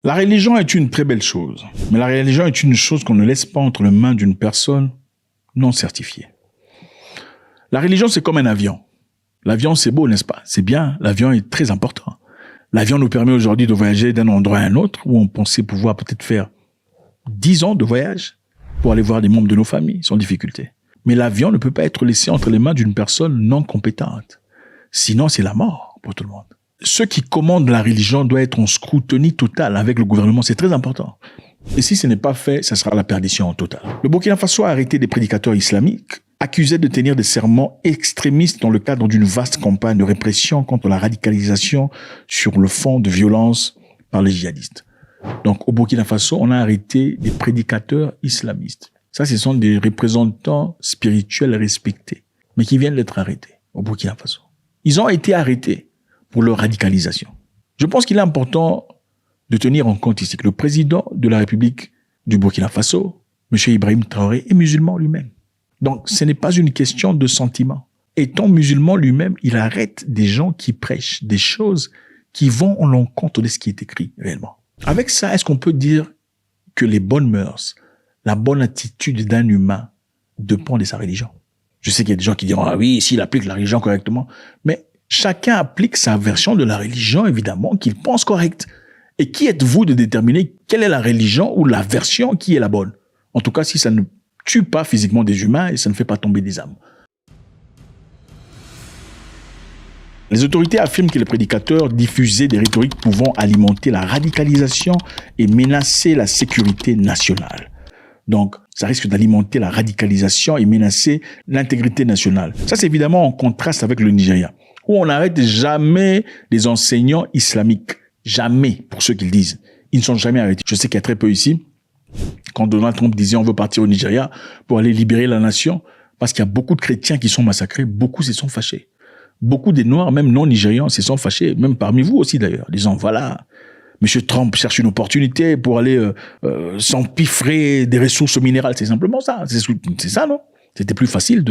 La religion est une très belle chose, mais la religion est une chose qu'on ne laisse pas entre les mains d'une personne non certifiée. La religion, c'est comme un avion. L'avion, c'est beau, n'est-ce pas? C'est bien, l'avion est très important. L'avion nous permet aujourd'hui de voyager d'un endroit à un autre, où on pensait pouvoir peut-être faire 10 ans de voyage pour aller voir des membres de nos familles sans difficulté. Mais l'avion ne peut pas être laissé entre les mains d'une personne non compétente. Sinon, c'est la mort pour tout le monde. Ceux qui commandent la religion doivent être en scrutiny total avec le gouvernement. C'est très important. Et si ce n'est pas fait, ça sera la perdition totale. Le Burkina Faso a arrêté des prédicateurs islamiques accusés de tenir des sermons extrémistes dans le cadre d'une vaste campagne de répression contre la radicalisation sur le fond de violence par les djihadistes. Donc, au Burkina Faso, on a arrêté des prédicateurs islamistes. Ça, ce sont des représentants spirituels respectés, mais qui viennent d'être arrêtés au Burkina Faso. Ils ont été arrêtés pour leur radicalisation. Je pense qu'il est important de tenir en compte ici que le président de la République du Burkina Faso, M. Ibrahim Traoré, est musulman lui-même. Donc, ce n'est pas une question de sentiment. Étant musulman lui-même, il arrête des gens qui prêchent des choses qui vont en l'encontre de ce qui est écrit réellement. Avec ça, est-ce qu'on peut dire que les bonnes mœurs, la bonne attitude d'un humain dépend de sa religion? Je sais qu'il y a des gens qui diront « Ah oui, s'il applique la religion correctement », mais chacun applique sa version de la religion, évidemment, qu'il pense correcte. Et qui êtes-vous de déterminer quelle est la religion ou la version qui est la bonne? En tout cas, si ça ne tue pas physiquement des humains et ça ne fait pas tomber des âmes. Les autorités affirment que les prédicateurs diffusaient des rhétoriques pouvant alimenter la radicalisation et menacer la sécurité nationale. Donc, ça risque d'alimenter la radicalisation et menacer l'intégrité nationale. Ça, c'est évidemment en contraste avec le Nigeria, où on n'arrête jamais les enseignants islamiques. Jamais, pour ceux qui le disent. Ils ne sont jamais arrêtés. Je sais qu'il y a très peu ici. Quand Donald Trump disait on veut partir au Nigeria pour aller libérer la nation, parce qu'il y a beaucoup de chrétiens qui sont massacrés, beaucoup se sont fâchés. Beaucoup des Noirs, même non nigérians, se sont fâchés, même parmi vous aussi d'ailleurs, disant voilà, M. Trump cherche une opportunité pour aller s'empiffrer des ressources minérales. C'est simplement ça. C'est ça, non? C'était plus facile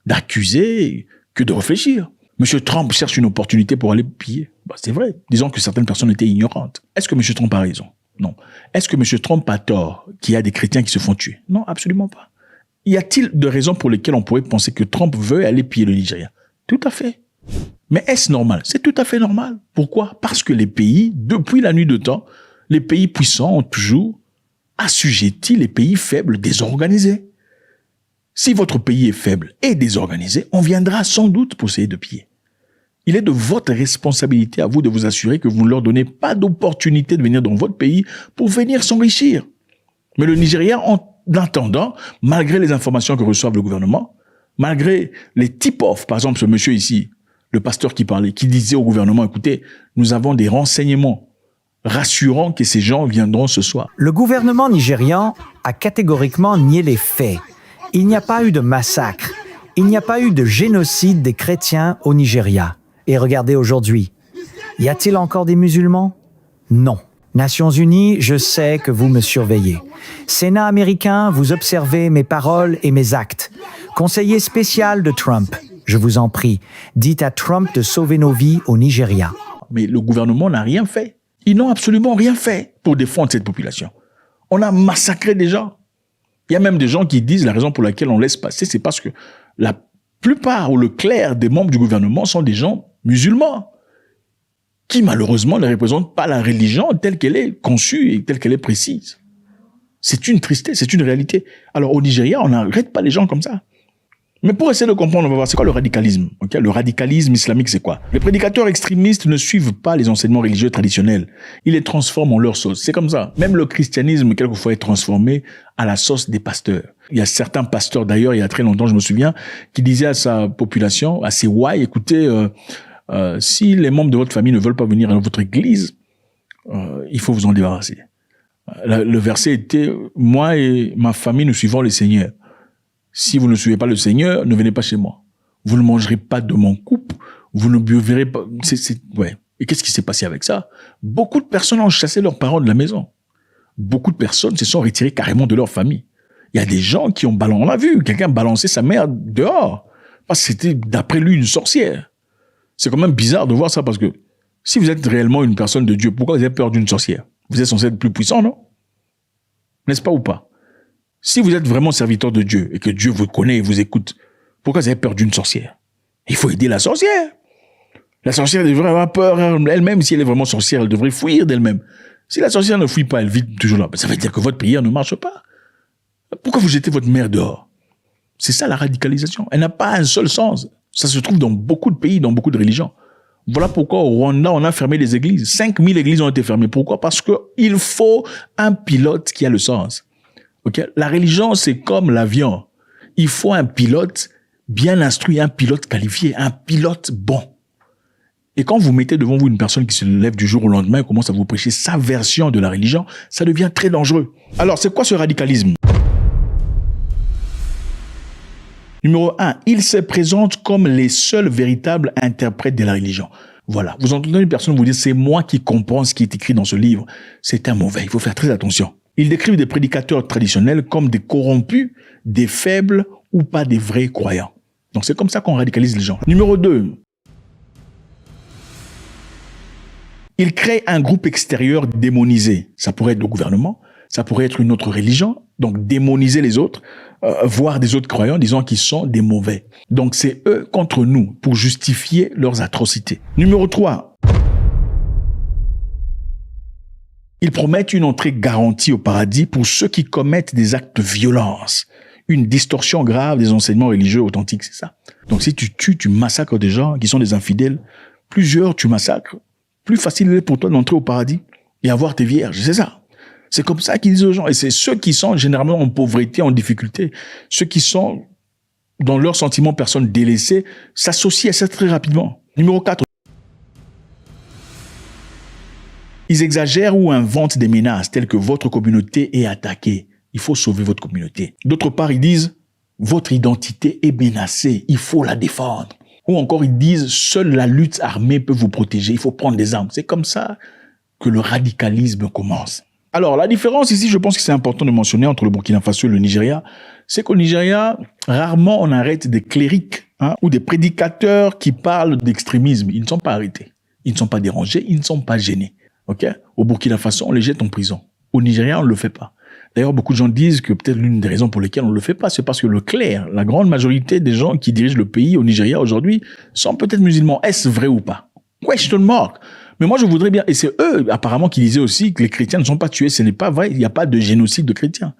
d'accuser que de réfléchir. M. Trump cherche une opportunité pour aller piller. Bah, c'est vrai. Disons que certaines personnes étaient ignorantes. Est-ce que M. Trump a raison? Non. Est-ce que M. Trump a tort qu'il y a des chrétiens qui se font tuer? Non, absolument pas. Y a-t-il de raisons pour lesquelles on pourrait penser que Trump veut aller piller le Nigeria? Tout à fait. Mais est-ce normal? C'est tout à fait normal. Pourquoi? Parce que les pays, depuis la nuit de temps, les pays puissants ont toujours assujetti les pays faibles désorganisés. Si votre pays est faible et désorganisé, on viendra sans doute pour essayer de piller. Il est de votre responsabilité à vous de vous assurer que vous ne leur donnez pas d'opportunité de venir dans votre pays pour venir s'enrichir. Mais le Nigeria, en attendant, malgré les informations que reçoivent le gouvernement, malgré les tip-off, par exemple ce monsieur ici, le pasteur qui parlait, qui disait au gouvernement, écoutez, nous avons des renseignements rassurants que ces gens viendront ce soir. Le gouvernement nigérian a catégoriquement nié les faits. Il n'y a pas eu de massacre. Il n'y a pas eu de génocide des chrétiens au Nigeria. Et regardez aujourd'hui, y a-t-il encore des musulmans? Non. Nations Unies, je sais que vous me surveillez. Sénat américain, vous observez mes paroles et mes actes. Conseiller spécial de Trump, je vous en prie, dites à Trump de sauver nos vies au Nigeria. Mais le gouvernement n'a rien fait. Ils n'ont absolument rien fait pour défendre cette population. On a massacré des gens. Il y a même des gens qui disent la raison pour laquelle on laisse passer, c'est parce que la plupart ou le clair des membres du gouvernement sont des gens musulmans qui malheureusement ne représentent pas la religion telle qu'elle est conçue et telle qu'elle est précise. C'est une tristesse, c'est une réalité. Alors au Nigeria, on n'arrête pas les gens comme ça. Mais pour essayer de comprendre, on va voir c'est quoi le radicalisme. Okay? Le radicalisme islamique, c'est quoi? Les prédicateurs extrémistes ne suivent pas les enseignements religieux traditionnels. Ils les transforment en leur sauce. C'est comme ça. Même le christianisme, quelquefois, est transformé à la sauce des pasteurs. Il y a certains pasteurs, d'ailleurs, il y a très longtemps, je me souviens, qui disaient à sa population, à ses ouailles, écoutez, si les membres de votre famille ne veulent pas venir à votre église, il faut vous en débarrasser. Le verset était, moi et ma famille, nous suivons le Seigneur. Si vous ne suivez pas le Seigneur, ne venez pas chez moi. Vous ne mangerez pas de mon coupe, vous ne buverez pas. Ouais. Et qu'est-ce qui s'est passé avec ça? Beaucoup de personnes ont chassé leurs parents de la maison. Beaucoup de personnes se sont retirées carrément de leur famille. Il y a des gens qui ont balancé, on l'a vu, quelqu'un balançait sa mère dehors, parce que c'était d'après lui une sorcière. C'est quand même bizarre de voir ça, parce que si vous êtes réellement une personne de Dieu, pourquoi vous avez peur d'une sorcière? Vous êtes censé être plus puissant, non? N'est-ce pas ou pas? Si vous êtes vraiment serviteur de Dieu et que Dieu vous connaît et vous écoute, pourquoi vous avez peur d'une sorcière? Il faut aider la sorcière. La sorcière devrait avoir peur elle-même. Si elle est vraiment sorcière, elle devrait fuir d'elle-même. Si la sorcière ne fuit pas, elle vit toujours là. Ça veut dire que votre prière ne marche pas. Pourquoi vous jetez votre mère dehors? C'est ça la radicalisation. Elle n'a pas un seul sens. Ça se trouve dans beaucoup de pays, dans beaucoup de religions. Voilà pourquoi au Rwanda, on a fermé les églises. 5000 églises ont été fermées. Pourquoi? Parce qu'il faut un pilote qui a le sens. Okay? La religion, c'est comme l'avion. Il faut un pilote bien instruit, un pilote qualifié, un pilote bon. Et quand vous mettez devant vous une personne qui se lève du jour au lendemain et commence à vous prêcher sa version de la religion, ça devient très dangereux. Alors, c'est quoi ce radicalisme? Numéro 1, il se présente comme les seuls véritables interprètes de la religion. Voilà. Vous entendez une personne vous dire, c'est moi qui comprends ce qui est écrit dans ce livre. C'est un mauvais. Il faut faire très attention. Ils décrivent des prédicateurs traditionnels comme des corrompus, des faibles ou pas des vrais croyants. Donc, c'est comme ça qu'on radicalise les gens. Numéro 2, ils créent un groupe extérieur démonisé. Ça pourrait être le gouvernement, ça pourrait être une autre religion. Donc, démoniser les autres, voir des autres croyants, disant qu'ils sont des mauvais. Donc, c'est eux contre nous pour justifier leurs atrocités. Numéro 3. Ils promettent une entrée garantie au paradis pour ceux qui commettent des actes de violence. Une distorsion grave des enseignements religieux authentiques, c'est ça. Donc, si tu tues, tu massacres des gens qui sont des infidèles, plusieurs tu massacres, plus facile est pour toi d'entrer au paradis et avoir tes vierges, c'est ça. C'est comme ça qu'ils disent aux gens. Et c'est ceux qui sont généralement en pauvreté, en difficulté, ceux qui sont dans leurs sentiments personnes délaissées, s'associent à ça très rapidement. Numéro 4. Ils exagèrent ou inventent des menaces telles que votre communauté est attaquée. Il faut sauver votre communauté. D'autre part, ils disent votre identité est menacée. Il faut la défendre. Ou encore, ils disent seule la lutte armée peut vous protéger. Il faut prendre des armes. C'est comme ça que le radicalisme commence. Alors, la différence ici, je pense que c'est important de mentionner entre le Burkina Faso et le Nigeria, c'est qu'au Nigeria, rarement on arrête des clérics ou des prédicateurs qui parlent d'extrémisme. Ils ne sont pas arrêtés. Ils ne sont pas dérangés. Ils ne sont pas gênés. Okay? Au Burkina Faso, on les jette en prison. Au Nigeria, on ne le fait pas. D'ailleurs, beaucoup de gens disent que peut-être l'une des raisons pour lesquelles on ne le fait pas, c'est parce que le clerc, la grande majorité des gens qui dirigent le pays au Nigeria aujourd'hui, sont peut-être musulmans. Est-ce vrai ou pas? Question mark. Mais moi, je voudrais bien, et c'est eux, apparemment, qui disaient aussi que les chrétiens ne sont pas tués. Ce n'est pas vrai. Il n'y a pas de génocide de chrétiens.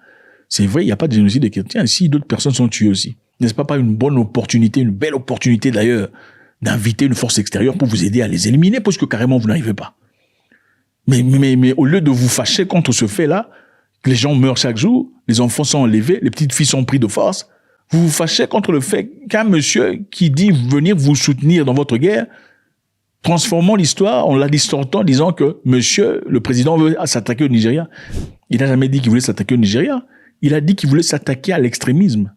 C'est vrai, il n'y a pas de génocide de chrétiens. Si d'autres personnes sont tuées aussi. N'est-ce pas une bonne opportunité, une belle opportunité d'ailleurs, d'inviter une force extérieure pour vous aider à les éliminer, parce que carrément, vous n'arrivez pas. Mais au lieu de vous fâcher contre ce fait-là, que les gens meurent chaque jour, les enfants sont enlevés, les petites filles sont prises de force, vous vous fâchez contre le fait qu'un monsieur qui dit venir vous soutenir dans votre guerre, transformons l'histoire en la distortant, disant que monsieur, le président veut s'attaquer au Nigeria. Il n'a jamais dit qu'il voulait s'attaquer au Nigeria. Il a dit qu'il voulait s'attaquer à l'extrémisme.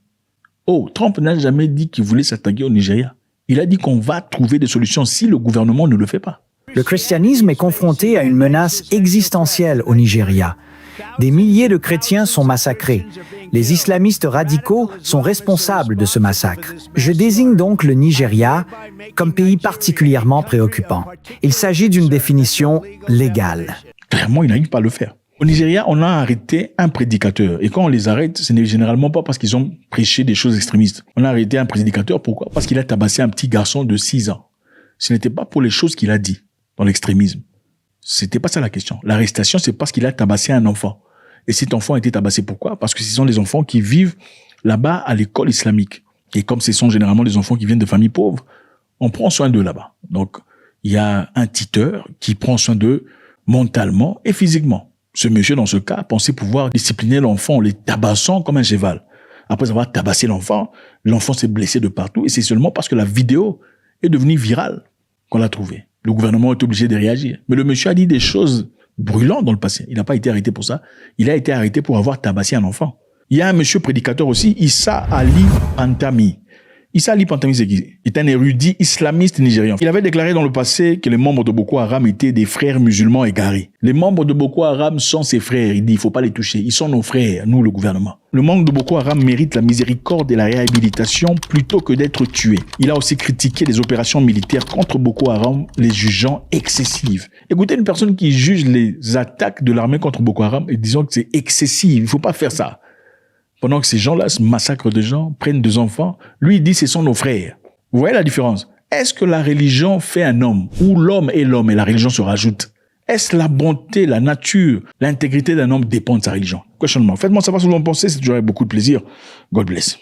Oh, Trump n'a jamais dit qu'il voulait s'attaquer au Nigeria. Il a dit qu'on va trouver des solutions si le gouvernement ne le fait pas. Le christianisme est confronté à une menace existentielle au Nigeria. Des milliers de chrétiens sont massacrés. Les islamistes radicaux sont responsables de ce massacre. Je désigne donc le Nigeria comme pays particulièrement préoccupant. Il s'agit d'une définition légale. Clairement, il n'arrive pas à le faire. Au Nigeria, on a arrêté un prédicateur. Et quand on les arrête, ce n'est généralement pas parce qu'ils ont prêché des choses extrémistes. On a arrêté un prédicateur, pourquoi? Parce qu'il a tabassé un petit garçon de 6 ans. Ce n'était pas pour les choses qu'il a dit dans l'extrémisme. C'était pas ça la question. L'arrestation, c'est parce qu'il a tabassé un enfant. Et cet enfant a été tabassé, pourquoi? Parce que ce sont des enfants qui vivent là-bas à l'école islamique. Et comme ce sont généralement des enfants qui viennent de familles pauvres, on prend soin d'eux là-bas. Donc, il y a un tuteur qui prend soin d'eux mentalement et physiquement. Ce monsieur, dans ce cas, pensait pouvoir discipliner l'enfant en les tabassant comme un cheval. Après avoir tabassé l'enfant s'est blessé de partout. Et c'est seulement parce que la vidéo est devenue virale qu'on l'a trouvé. Le gouvernement est obligé de réagir. Mais le monsieur a dit des choses brûlantes dans le passé. Il n'a pas été arrêté pour ça. Il a été arrêté pour avoir tabassé un enfant. Il y a un monsieur prédicateur aussi, Issa Ali Antami. Issa Ali Pantami Segui est un érudit islamiste nigérian. Il avait déclaré dans le passé que les membres de Boko Haram étaient des frères musulmans égarés. Les membres de Boko Haram sont ses frères. Il dit, il faut pas les toucher. Ils sont nos frères, nous, le gouvernement. Le membre de Boko Haram mérite la miséricorde et la réhabilitation plutôt que d'être tué. Il a aussi critiqué les opérations militaires contre Boko Haram, les jugeant excessives. Écoutez, une personne qui juge les attaques de l'armée contre Boko Haram et disant que c'est excessif, il faut pas faire ça. Pendant que ces gens-là se massacrent des gens, prennent des enfants, lui il dit ce sont nos frères. Vous voyez la différence? Est-ce que la religion fait un homme, ou l'homme est l'homme et la religion se rajoute? Est-ce la bonté, la nature, l'intégrité d'un homme dépend de sa religion? Questionnement. Faites-moi savoir ce que vous en pensez, c'est toujours avec beaucoup de plaisir. God bless.